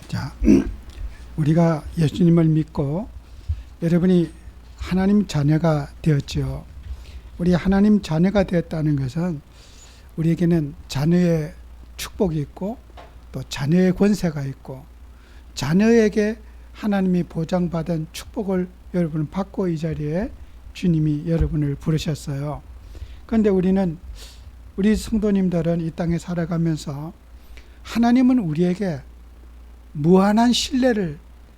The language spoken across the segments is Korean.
자, 우리가 예수님을 믿고 여러분이 하나님 자녀가 되었죠. 우리 하나님 자녀가 되었다는 것은 우리에게는 자녀의 축복이 있고 또 자녀의 권세가 있고 자녀에게 하나님이 보장받은 축복을 여러분은 받고 이 자리에 주님이 여러분을 부르셨어요. 그런데 우리 성도님들은 이 땅에 살아가면서 하나님은 우리에게 무한한 신뢰를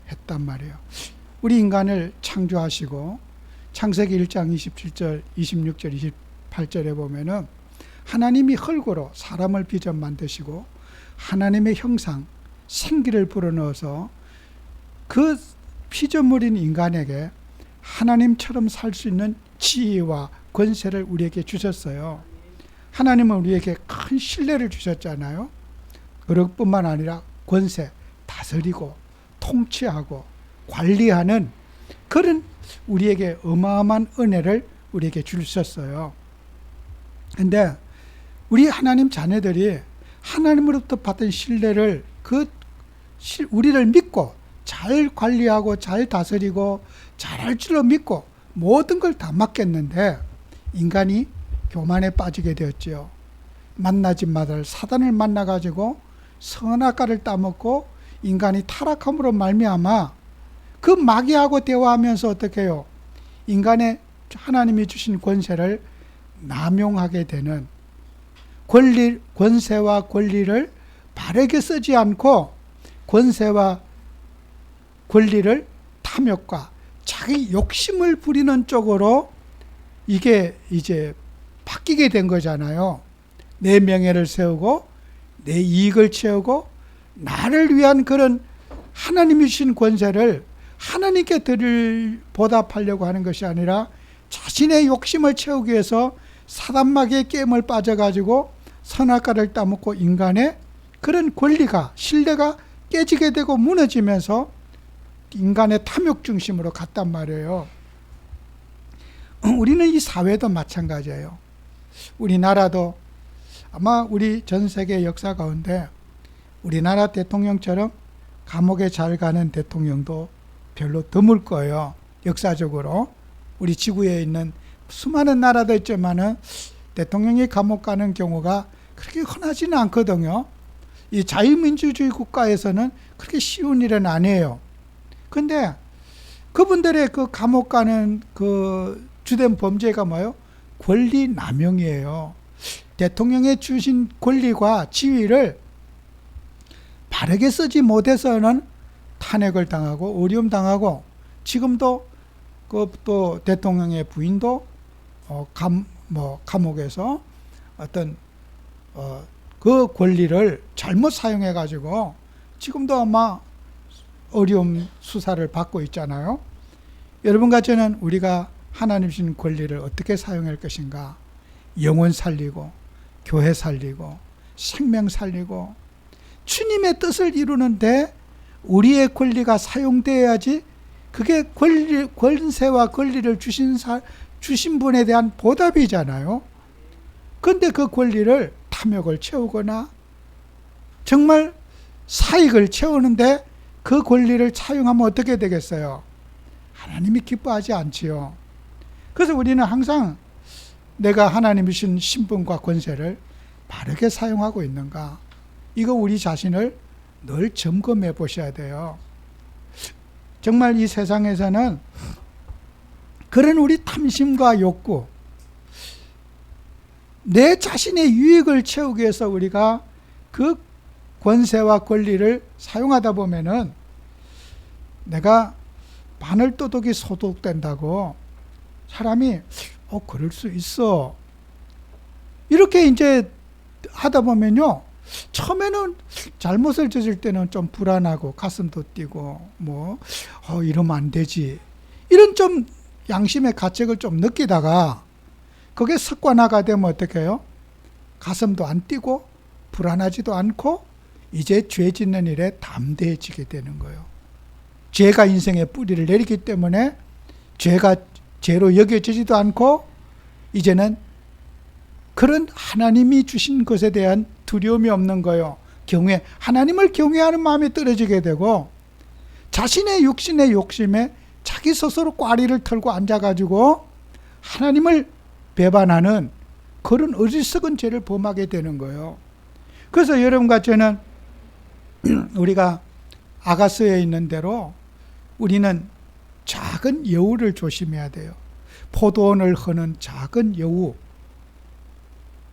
했단 말이에요. 우리 인간을 창조하시고 창세기 1장 27절, 26절, 28절에 보면은 하나님이 흙으로 사람을 빚어 만드시고 하나님의 형상, 생기를 불어넣어서 그 피조물인 인간에게 하나님처럼 살 수 있는 지혜와 권세를 우리에게 주셨어요. 하나님은 우리에게 큰 신뢰를 주셨잖아요. 그것뿐만 아니라 권세, 다스리고 통치하고 관리하는 그런 우리에게 어마어마한 은혜를 우리에게 주셨어요. 근데 우리 하나님 자녀들이 하나님으로부터 받은 신뢰를 우리를 믿고 잘 관리하고 잘 다스리고 잘할 줄로 믿고 모든 걸 다 맡겼는데 인간이 교만에 빠지게 되었지요. 만나지 말을 사단을 만나가지고 선악과를 따먹고 인간이 타락함으로 말미암아 그 마귀하고 대화하면서 어떻게 해요? 인간의 하나님이 주신 권세를 남용하게 되는 권세와 권리를 바르게 쓰지 않고 권세와 권리를 탐욕과 자기 욕심을 부리는 쪽으로 이게 이제 바뀌게 된 거잖아요. 내 명예를 세우고 내 이익을 채우고 나를 위한 그런 하나님이 주신 권세를 하나님께 보답하려고 하는 것이 아니라 자신의 욕심을 채우기 위해서 사단마귀의 게임을 빠져가지고 선악과를 따먹고 인간의 그런 권리가 신뢰가 깨지게 되고 무너지면서 인간의 탐욕 중심으로 갔단 말이에요. 우리는 이 사회도 마찬가지예요. 우리나라도 아마 우리 전 세계 역사 가운데 우리나라 대통령처럼 감옥에 잘 가는 대통령도 별로 드물 거예요. 역사적으로 우리 지구에 있는 수많은 나라도 있지만은 대통령이 감옥 가는 경우가 그렇게 흔하지는 않거든요. 이 자유민주주의 국가에서는 그렇게 쉬운 일은 아니에요. 근데 그분들의 그 감옥 가는 그 주된 범죄가 뭐예요? 권리 남용이에요. 대통령의 주신 권리와 지위를 바르게 쓰지 못해서는 탄핵을 당하고 어려움 당하고 지금도 또 대통령의 부인도 감옥에서 어떤 그 권리를 잘못 사용해 가지고 지금도 아마 어려움 수사를 받고 있잖아요. 여러분과 저는 우리가 하나님 주신 권리를 어떻게 사용할 것인가? 영혼 살리고 교회 살리고 생명 살리고 주님의 뜻을 이루는데 우리의 권리가 사용되어야지 그게 권세와 권리를 주신 분에 대한 보답이잖아요. 그런데 그 권리를 탐욕을 채우거나 정말 사익을 채우는데 그 권리를 사용하면 어떻게 되겠어요? 하나님이 기뻐하지 않지요. 그래서 우리는 항상 내가 하나님이 주신 신분과 권세를 바르게 사용하고 있는가? 이거 우리 자신을 늘 점검해 보셔야 돼요. 정말 이 세상에서는 그런 우리 탐심과 욕구, 내 자신의 유익을 채우기 위해서 우리가 그 권세와 권리를 사용하다 보면은 내가 바늘도둑이 소독된다고 사람이 그럴 수 있어 이렇게 이제 하다 보면요, 처음에는 잘못을 저질 때는 좀 불안하고 가슴도 뛰고 이러면 안 되지 이런 좀 양심의 가책을 좀 느끼다가 그게 습관화가 되면 어떻게 해요? 가슴도 안 뛰고 불안하지도 않고 이제 죄 짓는 일에 담대해지게 되는 거예요. 죄가 인생의 뿌리를 내리기 때문에 죄가 죄로 여겨지지도 않고 이제는 그런 하나님이 주신 것에 대한 두려움이 없는 거예요. 하나님을 경외하는 마음이 떨어지게 되고 자신의 육신의 욕심에 자기 스스로 꽈리를 털고 앉아가지고 하나님을 배반하는 그런 어리석은 죄를 범하게 되는 거예요. 그래서 여러분과 저는 우리가 아가서에 있는 대로 우리는 작은 여우를 조심해야 돼요. 포도원을 허는 작은 여우.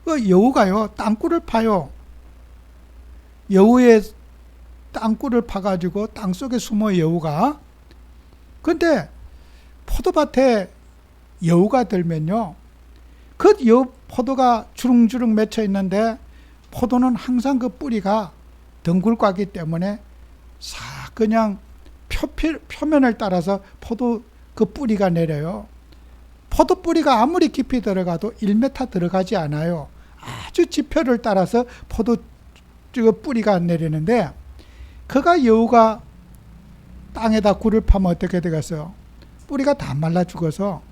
그 여우가요, 땅굴을 파요. 여우의 땅굴을 파가지고 땅속에 숨어 여우가. 근데 포도밭에 여우가 들면요, 그 포도가 주릉주릉 맺혀 있는데 포도는 항상 그 뿌리가 덩굴과기 때문에 싹 그냥 표면을 따라서 포도 그 뿌리가 내려요. 포도 뿌리가 아무리 깊이 들어가도 1m 들어가지 않아요. 아주 지표를 따라서 포도 뿌리가 내리는데, 그가 여우가 땅에다 굴을 파면 어떻게 되겠어요? 뿌리가 다 말라 죽어서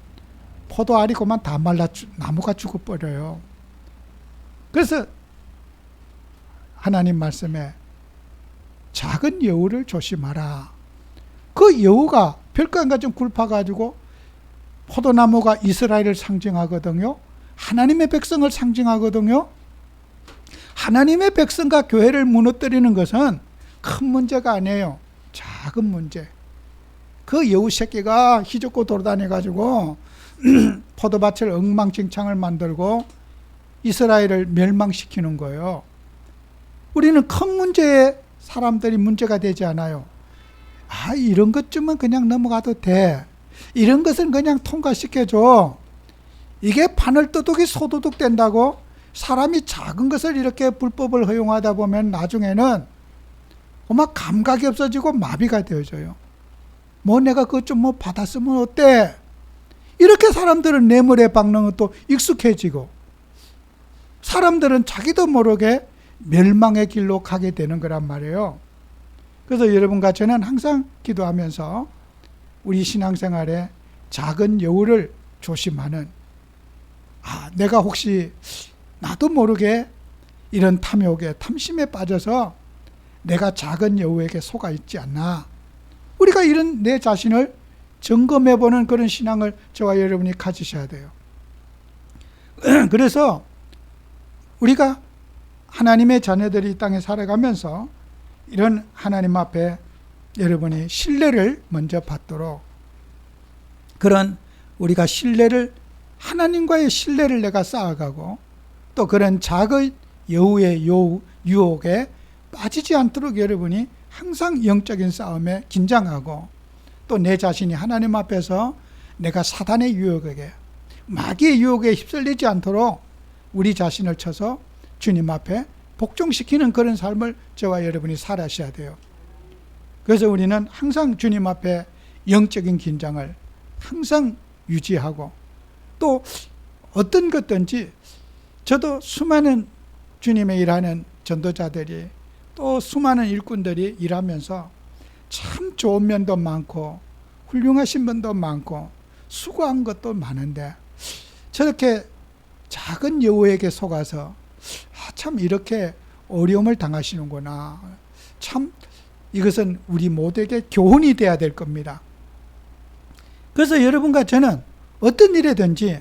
포도 알이고만 다 말라 나무가 죽어버려요. 그래서 하나님 말씀에 작은 여우를 조심하라. 그 여우가 별거 안 가진 굴 파가지고 포도나무가 이스라엘을 상징하거든요. 하나님의 백성을 상징하거든요. 하나님의 백성과 교회를 무너뜨리는 것은 큰 문제가 아니에요. 작은 문제. 그 여우 새끼가 희죽고 돌아다녀가지고 포도밭을 엉망진창을 만들고 이스라엘을 멸망시키는 거예요. 우리는 큰 문제에 사람들이 문제가 되지 않아요. 이런 것쯤은 그냥 넘어가도 돼. 이런 것은 그냥 통과시켜줘. 이게 바늘도둑이 소도둑 된다고? 사람이 작은 것을 이렇게 불법을 허용하다 보면 나중에는 감각이 없어지고 마비가 되어져요. 내가 그것 좀 받았으면 어때? 이렇게 사람들은 뇌물에 박는 것도 익숙해지고, 사람들은 자기도 모르게 멸망의 길로 가게 되는 거란 말이에요. 그래서 여러분과 저는 항상 기도하면서 우리 신앙생활에 작은 여우를 조심하는, 내가 혹시 나도 모르게 이런 탐욕에 탐심에 빠져서 내가 작은 여우에게 속아 있지 않나. 우리가 이런 내 자신을 점검해보는 그런 신앙을 저와 여러분이 가지셔야 돼요. 그래서 우리가 하나님의 자녀들이 이 땅에 살아가면서 이런 하나님 앞에 여러분이 신뢰를 먼저 받도록, 그런 우리가 하나님과의 신뢰를 내가 쌓아가고, 또 그런 작은 여우의 유혹에 빠지지 않도록 여러분이 항상 영적인 싸움에 긴장하고, 또 내 자신이 하나님 앞에서 내가 사단의 유혹에게, 마귀의 유혹에 휩쓸리지 않도록 우리 자신을 쳐서 주님 앞에 복종시키는 그런 삶을 저와 여러분이 살아셔야 돼요. 그래서 우리는 항상 주님 앞에 영적인 긴장을 항상 유지하고, 또 어떤 것든지, 저도 수많은 주님의 일하는 전도자들이, 또 수많은 일꾼들이 일하면서 참 좋은 면도 많고 훌륭하신 면도 많고 수고한 것도 많은데, 저렇게 작은 여우에게 속아서 참 이렇게 어려움을 당하시는구나. 참 이것은 우리 모두에게 교훈이 되어야 될 겁니다. 그래서 여러분과 저는 어떤 일이든지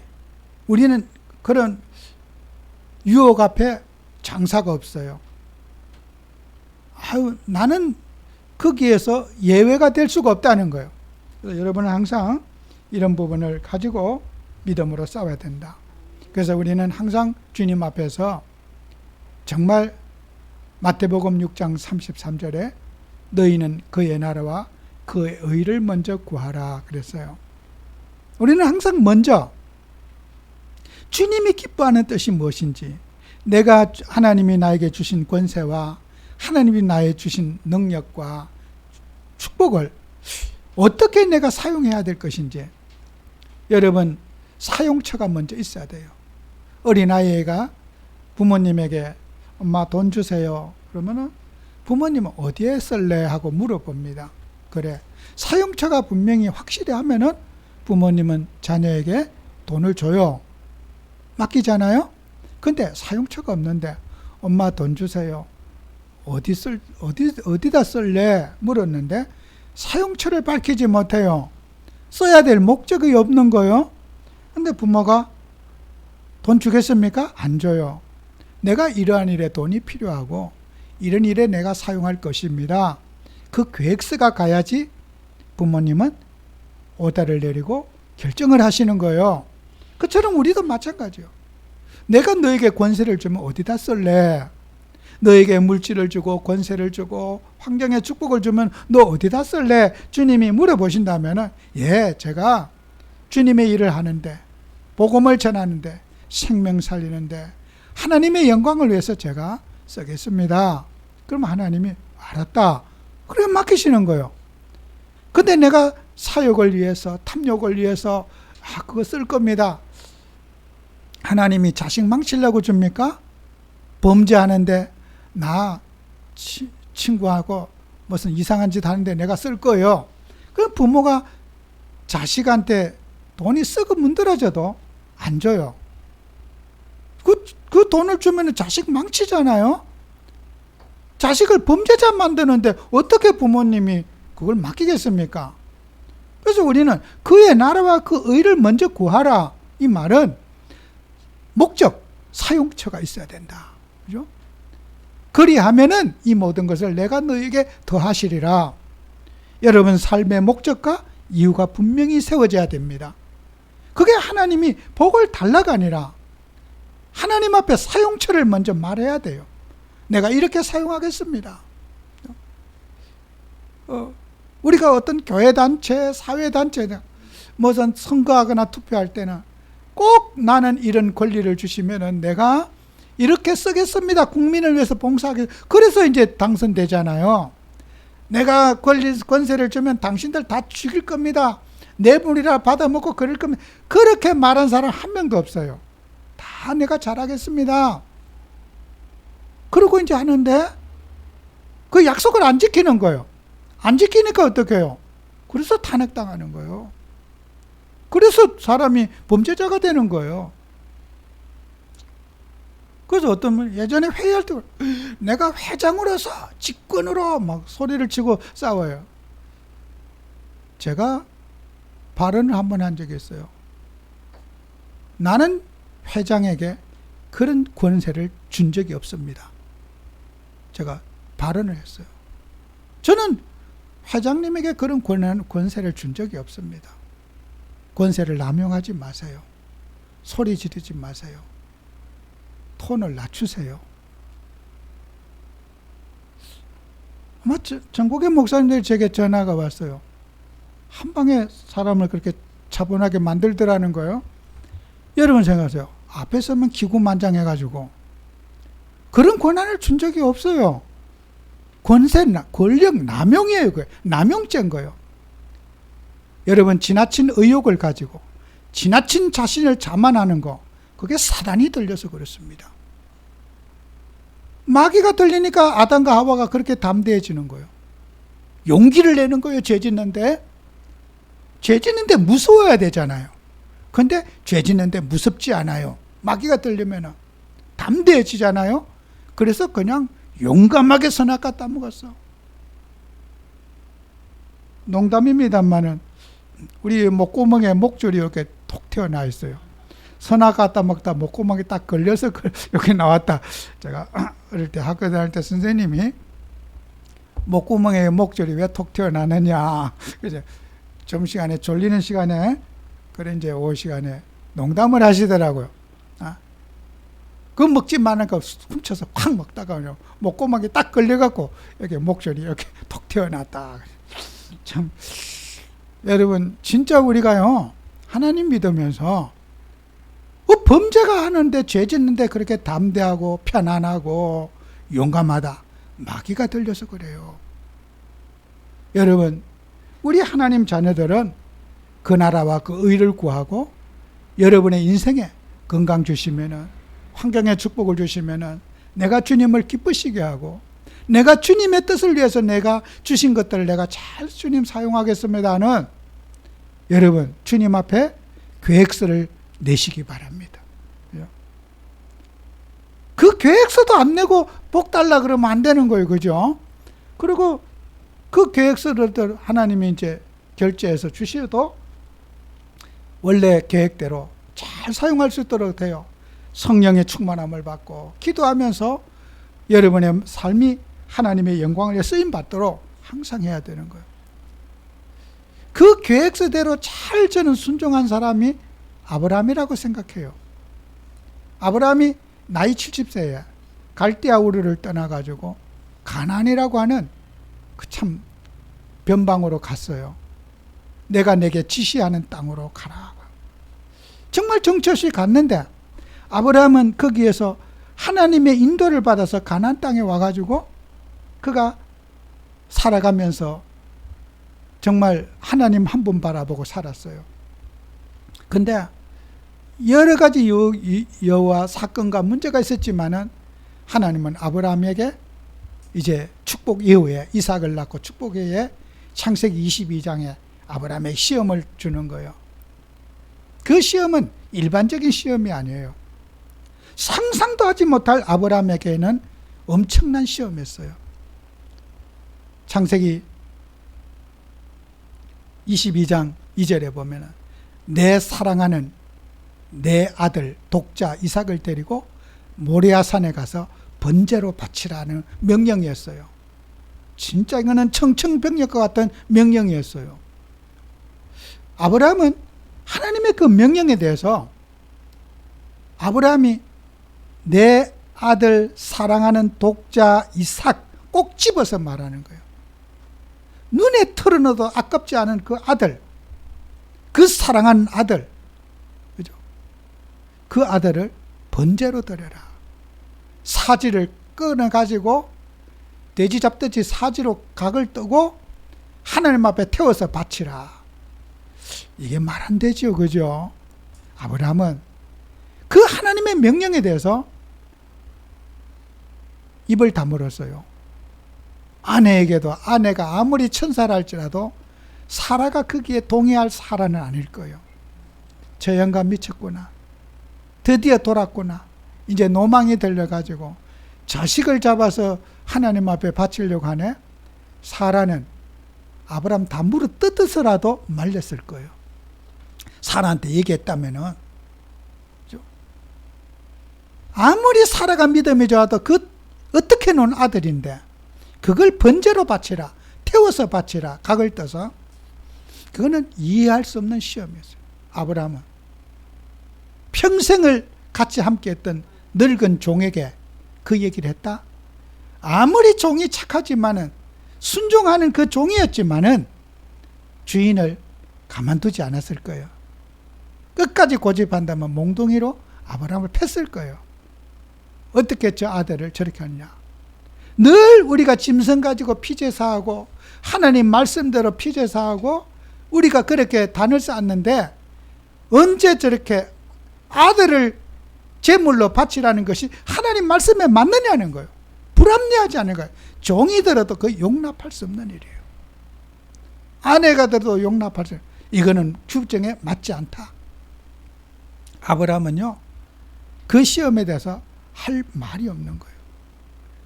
우리는 그런 유혹 앞에 장사가 없어요. 나는 거기에서 예외가 될 수가 없다는 거예요. 그래서 여러분은 항상 이런 부분을 가지고 믿음으로 싸워야 된다. 그래서 우리는 항상 주님 앞에서 정말 마태복음 6장 33절에 너희는 그의 나라와 그의 의를 먼저 구하라 그랬어요. 우리는 항상 먼저 주님이 기뻐하는 뜻이 무엇인지, 내가 하나님이 나에게 주신 권세와 하나님이 나에게 주신 능력과 축복을 어떻게 내가 사용해야 될 것인지, 여러분 사용처가 먼저 있어야 돼요. 어린아이가 부모님에게 엄마 돈 주세요 그러면은 부모님은 어디에 쓸래 하고 물어봅니다. 그래, 사용처가 분명히 확실히 하면은 부모님은 자녀에게 돈을 줘요. 맡기잖아요. 근데 사용처가 없는데 엄마 돈 주세요, 어디다 쓸래? 물었는데 사용처를 밝히지 못해요. 써야 될 목적이 없는 거요. 근데 부모가 돈 주겠습니까? 안 줘요. 내가 이러한 일에 돈이 필요하고 이런 일에 내가 사용할 것입니다. 그 계획서가 가야지 부모님은 오다를 내리고 결정을 하시는 거예요. 그처럼 우리도 마찬가지요. 내가 너에게 권세를 주면 어디다 쓸래? 너에게 물질을 주고 권세를 주고 환경의 축복을 주면 너 어디다 쓸래? 주님이 물어보신다면 예, 제가 주님의 일을 하는데, 복음을 전하는데, 생명 살리는데 하나님의 영광을 위해서 제가 쓰겠습니다. 그럼 하나님이 알았다. 그래 맡기시는 거예요. 근데 내가 사욕을 위해서, 탐욕을 위해서 그거 쓸 겁니다. 하나님이 자식 망치려고 줍니까? 범죄하는데 나 친구하고 무슨 이상한 짓 하는데 내가 쓸 거예요. 그럼 부모가 자식한테 돈이 썩어 문드러져도 안 줘요. 그 돈을 주면 자식 망치잖아요. 자식을 범죄자 만드는데 어떻게 부모님이 그걸 맡기겠습니까? 그래서 우리는 그의 나라와 그 의를 먼저 구하라. 이 말은 목적, 사용처가 있어야 된다. 그죠? 그리하면은 이 모든 것을 내가 너에게 더하시리라. 여러분 삶의 목적과 이유가 분명히 세워져야 됩니다. 그게 하나님이 복을 달라가 아니라 하나님 앞에 사용처를 먼저 말해야 돼요. 내가 이렇게 사용하겠습니다. 우리가 어떤 교회단체, 사회단체, 무슨 선거하거나 투표할 때는 꼭 나는 이런 권리를 주시면은 내가 이렇게 쓰겠습니다. 국민을 위해서 봉사하겠습니다. 그래서 이제 당선되잖아요. 내가 권세를 주면 당신들 다 죽일 겁니다. 뇌물이라 받아먹고 그럴 겁니다. 그렇게 말한 사람 한 명도 없어요. 다 내가 잘하겠습니다. 그러고 이제 하는데 그 약속을 안 지키는 거예요. 안 지키니까 어떻게 해요? 그래서 탄핵당하는 거예요. 그래서 사람이 범죄자가 되는 거예요. 그래서 어떤 분 예전에 회의할 때 내가 회장으로서 직권으로 막 소리를 치고 싸워요. 제가 발언을 한 번 한 적이 있어요. 나는 회장에게 그런 권세를 준 적이 없습니다. 제가 발언을 했어요. 저는 회장님에게 그런 권세를 준 적이 없습니다. 권세를 남용하지 마세요. 소리 지르지 마세요. 톤을 낮추세요. 아마 전국의 목사님들이 제게 전화가 왔어요. 한 방에 사람을 그렇게 차분하게 만들더라는 거예요. 여러분 생각하세요. 앞에 서면 기구만장해가지고 그런 권한을 준 적이 없어요. 권력 남용이에요. 남용죄인 거예요. 여러분 지나친 의욕을 가지고 지나친 자신을 자만하는 거, 그게 사단이 들려서 그렇습니다. 마귀가 들리니까 아담과 하와가 그렇게 담대해지는 거예요. 용기를 내는 거예요. 죄 짓는데 무서워야 되잖아요. 근데 죄 짓는데 무섭지 않아요. 마귀가 들리면 담대해지잖아요. 그래서 그냥 용감하게 선악과 따먹었어. 농담입니다만은 우리 목구멍에 목줄이 이렇게 톡 튀어나와 있어요. 선악과 따먹다 목구멍에 딱 걸려서 여기 나왔다. 제가 어릴 때 학교 다닐 때 선생님이 목구멍에 목줄이 왜 톡 튀어나느냐. 그래서 점심시간에 졸리는 시간에 그래 이제 오후 시간에 농담을 하시더라고요. 그거 먹지 말으니까 훔쳐서 확 먹다가 목구멍에 딱 걸려갖고 여기 목줄이 이렇게 톡 튀어났다. 참 여러분 진짜 우리가요 하나님 믿으면서 범죄가 하는데 죄 짓는데 그렇게 담대하고 편안하고 용감하다. 마귀가 들려서 그래요. 여러분 우리 하나님 자녀들은 그 나라와 그 의를 구하고 여러분의 인생에 건강 주시면은 환경에 축복을 주시면은 내가 주님을 기쁘시게 하고 내가 주님의 뜻을 위해서 내가 주신 것들을 내가 잘 주님 사용하겠습니다는 여러분 주님 앞에 계획서를 내시기 바랍니다. 그 계획서도 안 내고 복 달라 그러면 안 되는 거예요. 그죠? 그리고 그 계획서를 하나님이 이제 결제해서 주셔도 원래 계획대로 잘 사용할 수 있도록 돼요. 성령의 충만함을 받고 기도하면서 여러분의 삶이 하나님의 영광을 쓰임 받도록 항상 해야 되는 거예요. 그 계획서대로 잘 저는 순종한 사람이 아브라함이라고 생각해요. 아브라함이 나이 70세에 갈대아 우르를 떠나가지고 가나안이라고 하는 그 참 변방으로 갔어요. 내가 내게 지시하는 땅으로 가라. 정말 정처시 갔는데 아브라함은 거기에서 하나님의 인도를 받아서 가나안 땅에 와가지고 그가 살아가면서 정말 하나님 한 분 바라보고 살았어요. 근데 여러 가지 여와 사건과 문제가 있었지만은 하나님은 아브라함에게 이제 축복 이후에 이삭을 낳고 축복 이후에 창세기 22장에 아브라함의 시험을 주는 거예요. 그 시험은 일반적인 시험이 아니에요. 상상도 하지 못할 아브라함에게는 엄청난 시험이었어요. 창세기 22장 2절에 보면은 내 사랑하는 내 아들 독자 이삭을 데리고 모리아산에 가서 번제로 바치라는 명령이었어요. 진짜 이거는 청천벽력과 같은 명령이었어요. 아브라함은 하나님의 그 명령에 대해서 아브라함이 내 아들 사랑하는 독자 이삭 꼭 집어서 말하는 거예요. 눈에 털어넣어도 아깝지 않은 그 아들, 그 사랑하는 아들, 그죠? 그 아들을 번제로 드려라. 사지를 끊어가지고 돼지 잡듯이 사지로 각을 뜨고 하나님 앞에 태워서 바치라. 이게 말 안 되죠, 그죠? 아브라함은 그 하나님의 명령에 대해서 입을 다물었어요. 아내에게도 아내가 아무리 천사라 할지라도 사라가 거기에 동의할 사라는 아닐 거예요. 저 영감 미쳤구나. 드디어 돌았구나. 이제 노망이 들려가지고 자식을 잡아서 하나님 앞에 바치려고 하네. 사라는 아브라함 다 물어 뜯어서라도 말렸을 거예요. 사라한테 얘기했다면은 아무리 사라가 믿음이 좋아도 그 어떻게 놓은 아들인데 그걸 번제로 바치라, 태워서 바치라, 각을 떠서, 그거는 이해할 수 없는 시험이었어요. 아브라함은 평생을 같이 함께했던 늙은 종에게 그 얘기를 했다. 아무리 종이 착하지만은 순종하는 그 종이었지만은 주인을 가만두지 않았을 거예요. 끝까지 고집한다면 몽둥이로 아브라함을 팼을 거예요. 어떻게 저 아들을 저렇게 하느냐. 늘 우리가 짐승 가지고 피제사하고 하나님 말씀대로 피제사하고 우리가 그렇게 단을 쌓았는데 언제 저렇게 아들을 제물로 바치라는 것이 하나님 말씀에 맞느냐는 거예요. 불합리하지 않은 거예요. 종이 들어도 그 용납할 수 없는 일이에요. 아내가 들어도 용납할 수 없는, 이거는 규정에 맞지 않다. 아브라함은요, 그 시험에 대해서 할 말이 없는 거예요.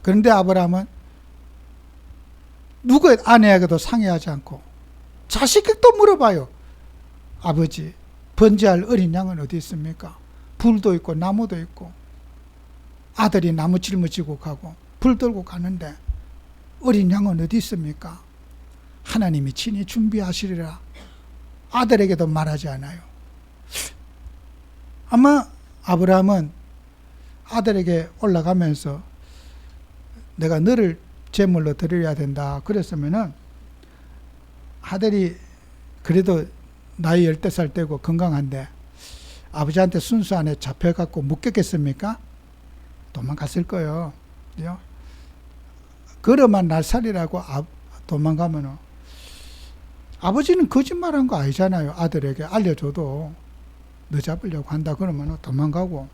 그런데 아브라함은 누구 아내에게도 상의하지 않고 자식도 물어봐요. 아버지, 번제할 어린 양은 어디 있습니까? 불도 있고 나무도 있고 아들이 나무 짊어지고 가고 불 들고 가는데 어린 양은 어디 있습니까? 하나님이 친히 준비하시리라. 아들에게도 말하지 않아요. 아마 아브라함은 아들에게 올라가면서 내가 너를 제물로 드려야 된다 그랬으면은 아들이 그래도 나이 10살 되고 건강한데 아버지한테 순수 안에 잡혀갖고 묵겠겠습니까? 도망갔을 거예요. 걸어만 날살이라고 도망가면은 아버지는 거짓말한 거 아니잖아요. 아들에게 알려줘도 너 잡으려고 한다 그러면 도망가고,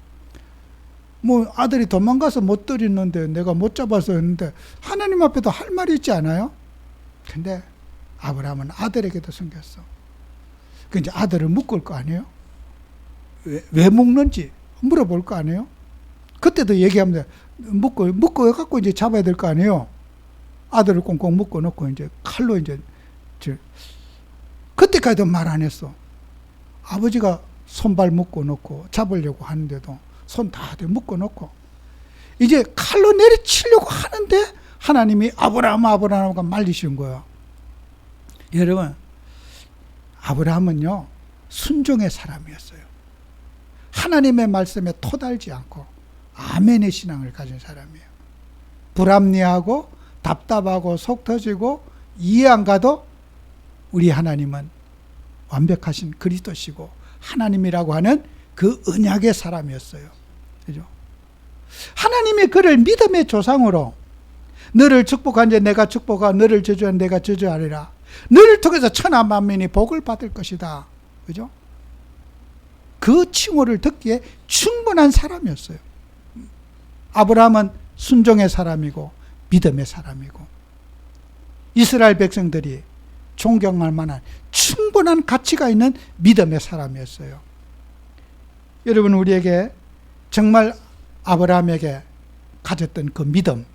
뭐 아들이 도망가서 못 들였는데 내가 못 잡아서 했는데 하나님 앞에도 할 말이 있지 않아요? 근데 아브라함은 아들에게도 숨겼어. 그 이제 아들을 묶을 거 아니에요? 왜 묶는지 물어볼 거 아니에요? 그때도 얘기하면 묶어 갖고 이제 잡아야 될 거 아니에요. 아들을 꽁꽁 묶어 놓고 이제 칼로 이제 그때까지도 말 안 했어. 아버지가 손발 묶어 놓고 잡으려고 하는데도 손 다 묶어 놓고 이제 칼로 내리치려고 하는데 하나님이 아브라함가 말리신 거예요. 여러분, 아브라함은요 순종의 사람이었어요. 하나님의 말씀에 토달지 않고 아멘의 신앙을 가진 사람이에요. 불합리하고 답답하고 속 터지고 이해 안 가도 우리 하나님은 완벽하신 그리스도시고 하나님이라고 하는 그 언약의 사람이었어요. 그죠? 하나님이 그를 믿음의 조상으로 너를 축복한 자 내가 축복하고 너를 저주한 내가 저주하리라. 너를 통해서 천하 만민이 복을 받을 것이다. 그죠? 그 칭호를 듣기에 충분한 사람이었어요. 아브라함은 순종의 사람이고 믿음의 사람이고 이스라엘 백성들이 존경할 만한 충분한 가치가 있는 믿음의 사람이었어요. 여러분, 우리에게 정말 아브라함에게 가졌던 그 믿음,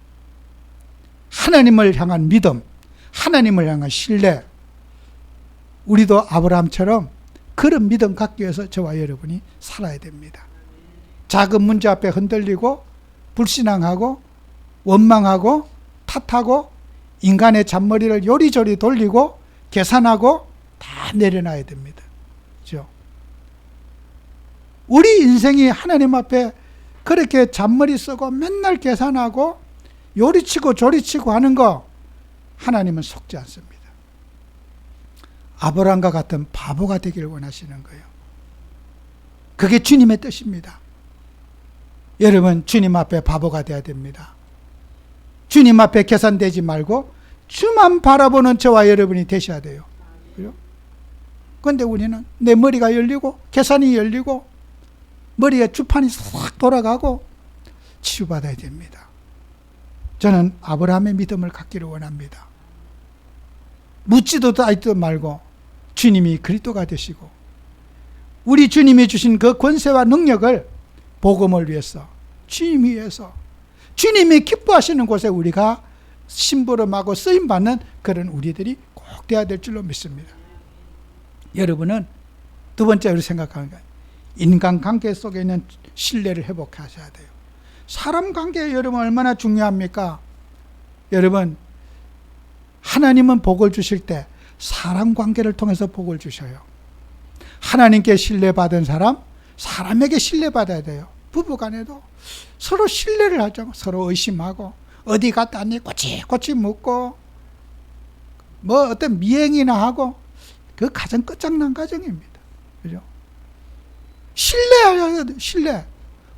하나님을 향한 믿음, 하나님을 향한 신뢰, 우리도 아브라함처럼 그런 믿음 갖기 위해서 저와 여러분이 살아야 됩니다. 작은 문제 앞에 흔들리고 불신앙하고 원망하고 탓하고 인간의 잔머리를 요리조리 돌리고 계산하고 다 내려놔야 됩니다. 그렇죠? 우리 인생이 하나님 앞에 그렇게 잔머리 쓰고 맨날 계산하고 요리치고 조리치고 하는 거 하나님은 속지 않습니다. 아브라함과 같은 바보가 되기를 원하시는 거예요. 그게 주님의 뜻입니다. 여러분, 주님 앞에 바보가 돼야 됩니다. 주님 앞에 계산되지 말고 주만 바라보는 저와 여러분이 되셔야 돼요. 그런데 우리는 내 머리가 열리고 계산이 열리고 머리에 주판이 싹 돌아가고 치유받아야 됩니다. 저는 아브라함의 믿음을 갖기를 원합니다. 묻지도 따지도 말고 주님이 그리스도가 되시고 우리 주님이 주신 그 권세와 능력을 복음을 위해서, 주님이 위해서, 주님이 기뻐하시는 곳에 우리가 심부름하고 쓰임받는 그런 우리들이 꼭 돼야 될 줄로 믿습니다. 여러분은 두 번째로 생각하는 거예요. 인간관계 속에 있는 신뢰를 회복하셔야 돼요. 사람 관계 여러분 얼마나 중요합니까? 여러분, 하나님은 복을 주실 때 사람 관계를 통해서 복을 주셔요. 하나님께 신뢰받은 사람, 사람에게 신뢰받아야 돼요. 부부간에도 서로 신뢰를 하죠. 서로 의심하고 어디 갔다 왔니? 꼬치꼬치 묻고 뭐 어떤 미행이나 하고 그 가정 끝장난 가정입니다. 그죠? 신뢰해야 돼요. 신뢰.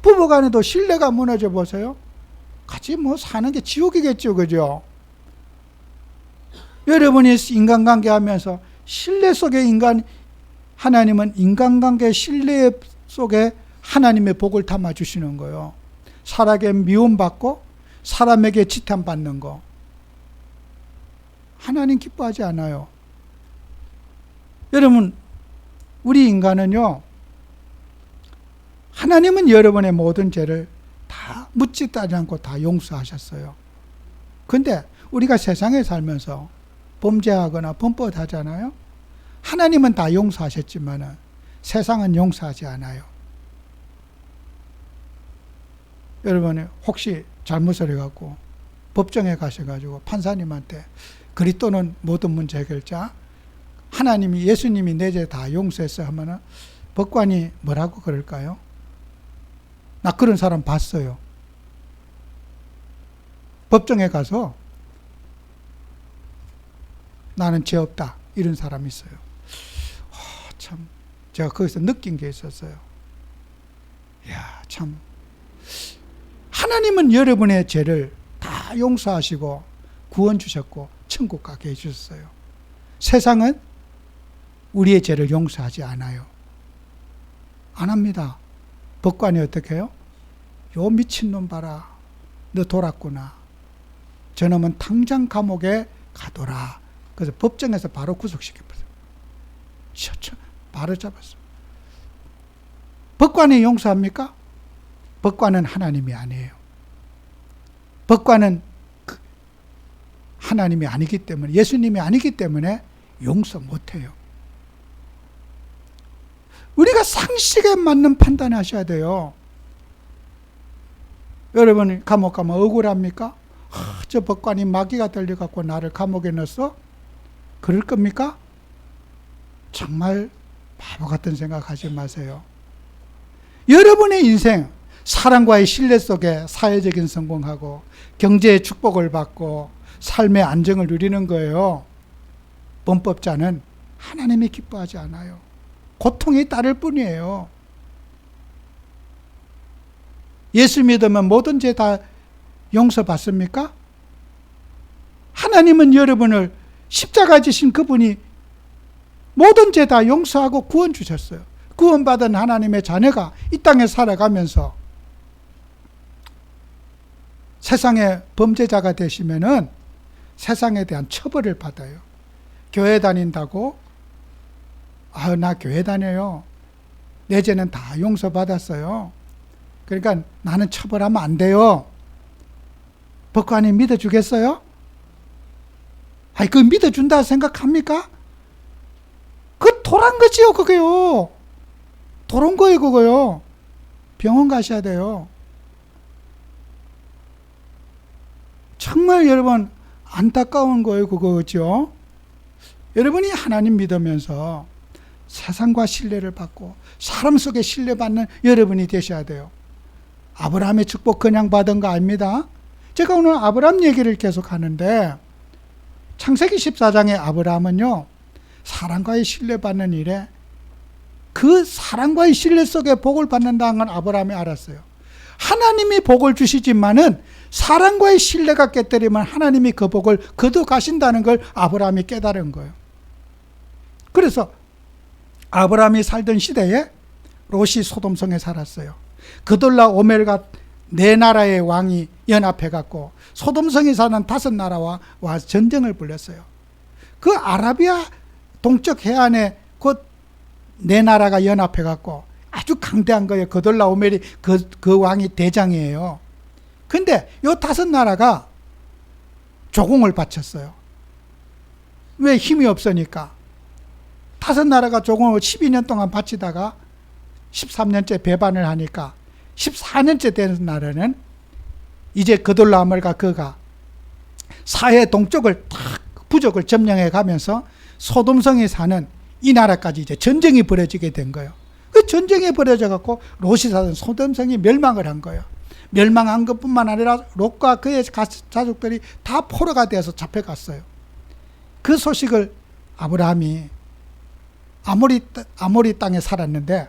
부부간에도 신뢰가 무너져 보세요. 같이 뭐 사는 게 지옥이겠죠. 그죠? 여러분이 인간관계 하면서 신뢰 속에 하나님은 인간관계 신뢰 속에 하나님의 복을 담아주시는 거예요. 사람에게 미움받고 사람에게 지탄받는 거 하나님 기뻐하지 않아요. 여러분, 우리 인간은요, 하나님은 여러분의 모든 죄를 다 묻지 따지 않고 다 용서하셨어요. 근데 우리가 세상에 살면서 범죄하거나 범법하잖아요. 하나님은 다 용서하셨지만 세상은 용서하지 않아요. 여러분, 혹시 잘못을 해갖고 법정에 가셔가지고 판사님한테 그리스도는 모든 문제 해결자, 하나님이 예수님이 내 죄 다 용서했어 하면은 법관이 뭐라고 그럴까요? 나 그런 사람 봤어요. 법정에 가서 나는 죄 없다 이런 사람이 있어요. 참 제가 거기서 느낀 게 있었어요. 이야, 참 하나님은 여러분의 죄를 다 용서하시고 구원 주셨고 천국 가게 해주셨어요. 세상은 우리의 죄를 용서하지 않아요. 안 합니다. 법관이 어떻게 해요? 요 미친놈 봐라. 너 돌았구나. 저놈은 당장 감옥에 가둬라. 그래서 법정에서 바로 구속시켜버렸어요. 바로 잡았어요. 법관이 용서합니까? 법관은 하나님이 아니에요. 법관은 하나님이 아니기 때문에, 예수님이 아니기 때문에 용서 못해요. 우리가 상식에 맞는 판단을 하셔야 돼요. 여러분 감옥 가면 억울합니까? 저 법관이 마귀가 들려갖고 나를 감옥에 넣었어? 그럴 겁니까? 정말 바보 같은 생각하지 마세요. 여러분의 인생, 사랑과의 신뢰 속에 사회적인 성공하고 경제의 축복을 받고 삶의 안정을 누리는 거예요. 범법자는 하나님이 기뻐하지 않아요. 고통이 따를 뿐이에요. 예수 믿으면 모든 죄 다 용서받습니까? 하나님은 여러분을 십자가 지신 그분이 모든 죄 다 용서하고 구원 주셨어요. 구원받은 하나님의 자녀가 이 땅에 살아가면서 세상의 범죄자가 되시면은 세상에 대한 처벌을 받아요. 교회 다닌다고 나 교회 다녀요. 내 죄는 다 용서받았어요. 그러니까 나는 처벌하면 안 돼요. 법관이 믿어주겠어요? 그거 믿어준다 생각합니까? 그거 도란 거지요, 그거요. 도란 거예요, 그거요. 병원 가셔야 돼요. 정말 여러분, 안타까운 거예요, 그거죠. 여러분이 하나님 믿으면서 세상과 신뢰를 받고 사람 속에 신뢰받는 여러분이 되셔야 돼요. 아브라함의 축복 그냥 받은 거 아닙니다. 제가 오늘 아브라함 얘기를 계속 하는데 창세기 14장의 아브라함은요, 사람과의 신뢰받는 일에 그 사람과의 신뢰 속에 복을 받는다는 건 아브라함이 알았어요. 하나님이 복을 주시지만은 사람과의 신뢰가 깨뜨리면 하나님이 그 복을 거둬 가신다는 걸 아브라함이 깨달은 거예요. 그래서 아브라함이 살던 시대에 롯이 소돔성에 살았어요. 그돌라 오멜과 네 나라의 왕이 연합해갖고 소돔성에 사는 5나라와 전쟁을 벌였어요. 그 아라비아 동쪽 해안에 그 네 나라가 연합해갖고 아주 강대한 거예요. 그돌라 오멜이 그 왕이 대장이에요. 근데 요 5나라가 조공을 바쳤어요. 왜? 힘이 없으니까. 5나라가 조공을 12년 동안 바치다가 13년째 배반을 하니까 14년째 되는 날에는 이제 그돌라오멜과 그가 사해 동쪽을 탁 부족을 점령해 가면서 소돔성에 사는 이 나라까지 이제 전쟁이 벌어지게 된 거예요. 그 전쟁이 벌어져 갖고 롯이 사는 소돔성이 멸망을 한 거예요. 멸망한 것뿐만 아니라 롯과 그의 가족들이 다 포로가 되어서 잡혀갔어요. 그 소식을 아브라함이 아모리 땅에 살았는데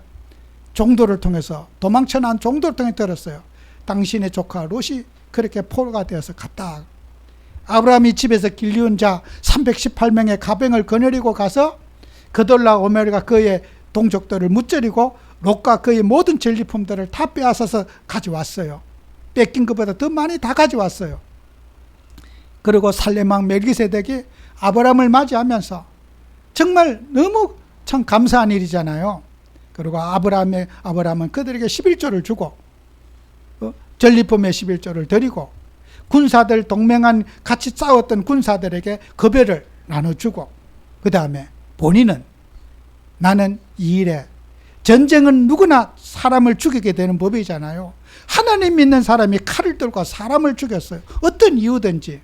종도를 통해서 도망쳐 나온 종도를 통해 들었어요. 당신의 조카 롯이 그렇게 포로가 되어서 갔다. 아브라함이 집에서 길리운 자 318명의 가병을 거느리고 가서 그돌라 오멜과 그의 동족들을 무찌르고 롯과 그의 모든 전리품들을 다 빼앗아서 가져왔어요. 뺏긴 것보다 더 많이 다 가져왔어요. 그리고 살렘왕 멜기세덱이 아브라함을 맞이하면서 정말 너무 참 감사한 일이잖아요. 그리고 아브라함은 그들에게 11조를 주고 전리품의 11조를 드리고 군사들 동맹한 같이 싸웠던 군사들에게 급여를 나눠주고 그 다음에 본인은 나는 이 일에 전쟁은 누구나 사람을 죽이게 되는 법이잖아요. 하나님 믿는 사람이 칼을 들고 사람을 죽였어요. 어떤 이유든지.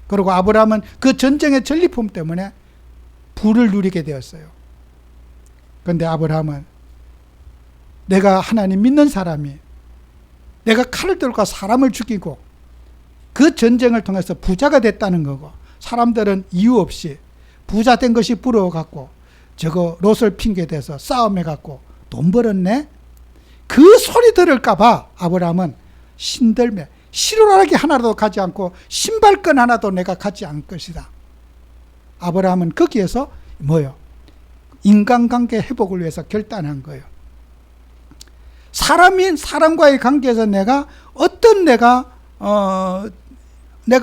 그리고 아브라함은 그 전쟁의 전리품 때문에 부를 누리게 되었어요. 그런데 아브라함은 내가 하나님 믿는 사람이 내가 칼을 들고 사람을 죽이고 그 전쟁을 통해서 부자가 됐다는 거고 사람들은 이유 없이 부자 된 것이 부러워갖고 저거 롯을 핑계대서 싸움해갖고 돈 벌었네? 그 소리 들을까봐 아브라함은 신들매 시루라기 하나도 가지 않고 신발끈 하나도 내가 가지 않을 것이다. 아브라함은 거기에서 뭐요? 인간관계 회복을 위해서 결단한 거예요. 사람과의 관계에서 내가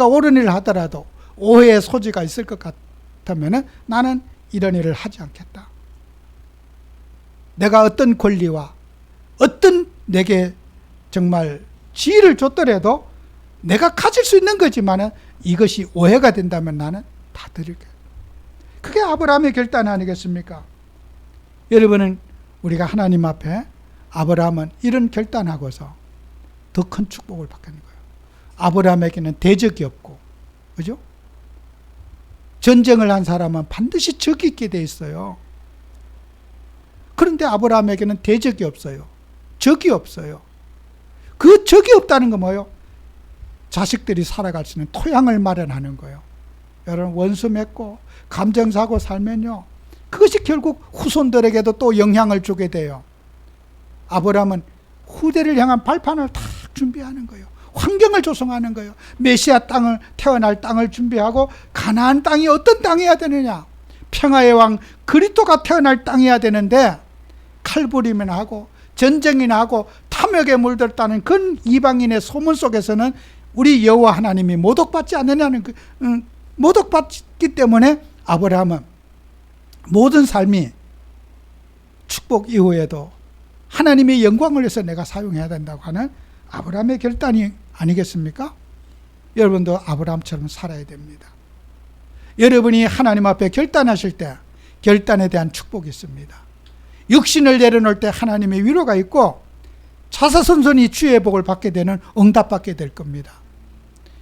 옳은 일을 하더라도 오해의 소지가 있을 것 같으면 나는 이런 일을 하지 않겠다. 내가 어떤 권리와 어떤 내게 정말 지혜를 줬더라도 내가 가질 수 있는 거지만은 이것이 오해가 된다면 나는 다 드릴게. 그게 아브라함의 결단 아니겠습니까? 여러분은 우리가 하나님 앞에 아브라함은 이런 결단하고서 더 큰 축복을 받는 거예요. 아브라함에게는 대적이 없고, 그죠? 전쟁을 한 사람은 반드시 적이 있게 돼 있어요. 그런데 아브라함에게는 대적이 없어요. 적이 없어요. 그 적이 없다는 건 뭐예요? 자식들이 살아갈 수 있는 토양을 마련하는 거예요. 여러분, 원수 맺고 감정사고 살면요, 그것이 결국 후손들에게도 또 영향을 주게 돼요. 아브라함은 후대를 향한 발판을 다 준비하는 거예요. 환경을 조성하는 거예요. 메시아 땅을, 태어날 땅을 준비하고, 가나안 땅이 어떤 땅이어야 되느냐? 평화의 왕 그리스도가 태어날 땅이어야 되는데, 칼부림이나 하고 전쟁이나 하고 탐욕에 물들었다는 그 이방인의 소문 속에서는 우리 여호와 하나님이 모독받지 않느냐는 모독받기 때문에 아브라함은 모든 삶이 축복 이후에도 하나님의 영광을 위해서 내가 사용해야 된다고 하는 아브라함의 결단이 아니겠습니까? 여러분도 아브라함처럼 살아야 됩니다. 여러분이 하나님 앞에 결단하실 때 결단에 대한 축복이 있습니다. 육신을 내려놓을 때 하나님의 위로가 있고, 자사손손이 주의 복을 받게 되는, 응답받게 될 겁니다.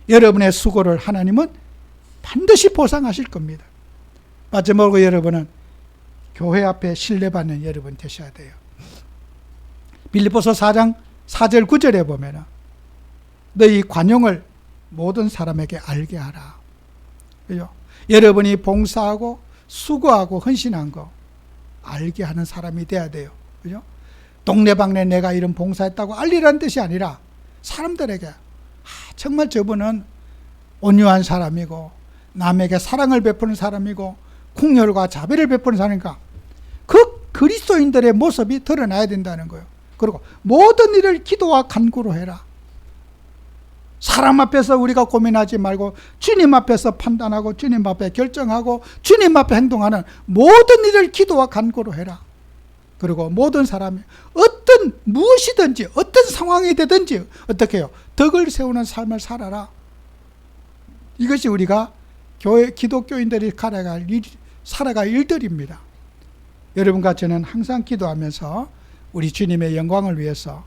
여러분의 수고를 하나님은 반드시 보상하실 겁니다. 마지막으로 여러분은 교회 앞에 신뢰받는 여러분 되셔야 돼요. 빌립보서 4장 4절 9절에 보면 너희 관용을 모든 사람에게 알게 하라. 그죠? 여러분이 봉사하고 수고하고 헌신한 거 알게 하는 사람이 돼야 돼요. 그죠? 동네방네 내가 이런 봉사했다고 알리라는 뜻이 아니라 사람들에게 정말 저분은 온유한 사람이고 남에게 사랑을 베푸는 사람이고 궁혈과 자비를 베푸는 사람이니까 그 그리스도인들의 모습이 드러나야 된다는 거예요. 그리고 모든 일을 기도와 간구로 해라. 사람 앞에서 우리가 고민하지 말고 주님 앞에서 판단하고 주님 앞에 결정하고 주님 앞에 행동하는 모든 일을 기도와 간구로 해라. 그리고 모든 사람이 어떤 무엇이든지 어떤 상황이 되든지 어떻게 해요? 덕을 세우는 삶을 살아라. 이것이 우리가 교회 기독교인들이 살아갈 일들입니다. 여러분과 저는 항상 기도하면서 우리 주님의 영광을 위해서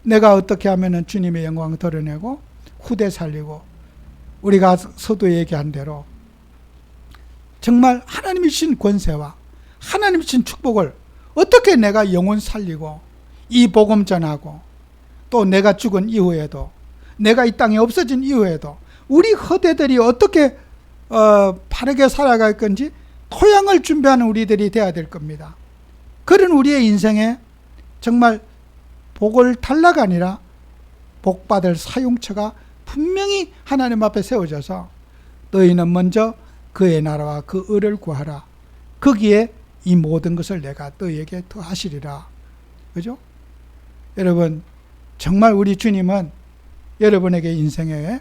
내가 어떻게 하면 주님의 영광을 드러내고 후대 살리고 우리가 서두에 얘기한 대로 정말 하나님이 주신 권세와 하나님이 주신 축복을 어떻게 내가 영혼 살리고 이 복음 전하고 또 내가 죽은 이후에도 내가 이 땅에 없어진 이후에도 우리 허대들이 어떻게 바르게 살아갈 건지 토양을 준비하는 우리들이 되어야 될 겁니다. 그런 우리의 인생에 정말 복을 달라가 아니라 복받을 사용처가 분명히 하나님 앞에 세워져서 너희는 먼저 그의 나라와 그 의를 구하라. 거기에 이 모든 것을 내가 너희에게 더하시리라. 그죠? 여러분, 정말 우리 주님은 여러분에게 인생에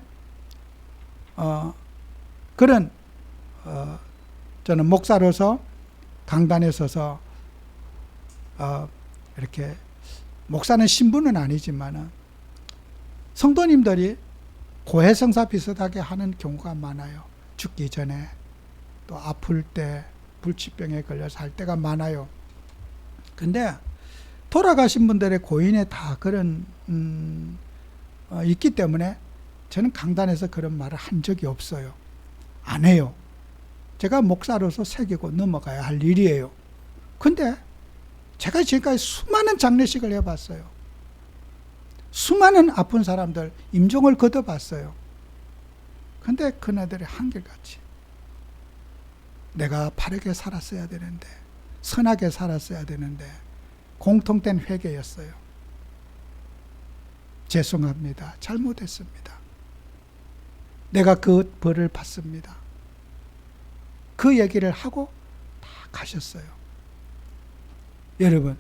그런 저는 목사로서 강단에 서서 이렇게 목사는 신분은 아니지만은 성도님들이 고해성사 비슷하게 하는 경우가 많아요. 죽기 전에 또 아플 때 불치병에 걸려서 할 때가 많아요. 근데 돌아가신 분들의 고인에 다 그런 있기 때문에 저는 강단에서 그런 말을 한 적이 없어요. 안 해요. 제가 목사로서 새기고 넘어가야 할 일이에요. 근데 제가 지금까지 수많은 장례식을 해봤어요. 수많은 아픈 사람들 임종을 거둬봤어요. 근데 그네들이 한결같이 내가 바르게 살았어야 되는데 선하게 살았어야 되는데 공통된 회개였어요. 죄송합니다. 잘못했습니다. 내가 그 벌을 받습니다. 그 얘기를 하고 다 가셨어요. 여러분,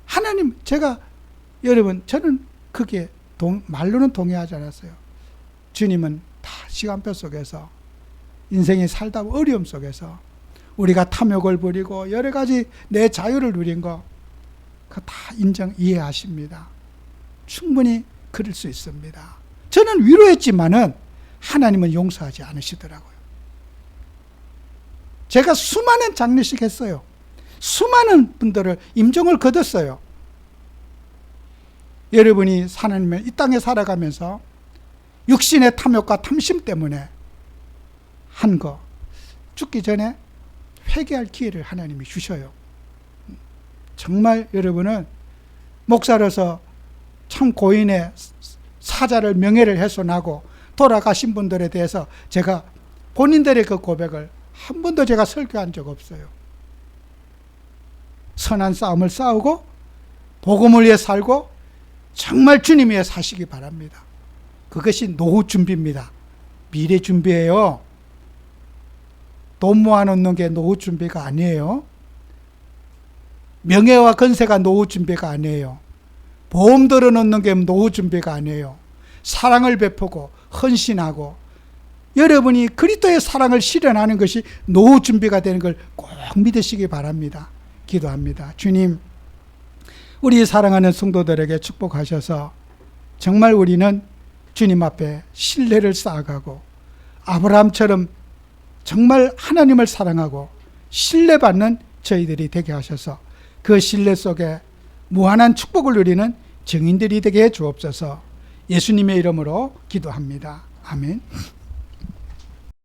하나님, 여러분, 저는 그게 말로는 동의하지 않았어요. 주님은 다 시간표 속에서 인생이 살다 어려움 속에서 우리가 탐욕을 부리고 여러 가지 내 자유를 누린 거 그거 다 이해하십니다. 충분히 그럴 수 있습니다. 저는 위로했지만은 하나님은 용서하지 않으시더라고요. 제가 수많은 장례식 했어요. 수많은 분들을 임종을 거뒀어요. 여러분이 하나님의 이 땅에 살아가면서 육신의 탐욕과 탐심 때문에 한 거 죽기 전에 회개할 기회를 하나님이 주셔요. 정말 여러분은 목사로서 참 고인의 사자를 명예를 훼손하고 돌아가신 분들에 대해서 제가 본인들의 그 고백을 한 번도 제가 설교한 적 없어요. 선한 싸움을 싸우고 복음을 위해 살고 정말 주님 위해 사시기 바랍니다. 그것이 노후 준비입니다. 미래 준비예요. 돈 모아놓는 게 노후 준비가 아니에요. 명예와 건세가 노후 준비가 아니에요. 보험 들어놓는 게 노후 준비가 아니에요. 사랑을 베푸고 헌신하고 여러분이 그리스도의 사랑을 실현하는 것이 노후 준비가 되는 걸 꼭 믿으시기 바랍니다. 기도합니다. 주님, 우리 사랑하는 성도들에게 축복하셔서 정말 우리는 주님 앞에 신뢰를 쌓아가고 아브라함처럼 정말 하나님을 사랑하고 신뢰받는 저희들이 되게 하셔서 그 신뢰 속에 무한한 축복을 누리는 증인들이 되게 해 주옵소서. 예수님의 이름으로 기도합니다. 아멘.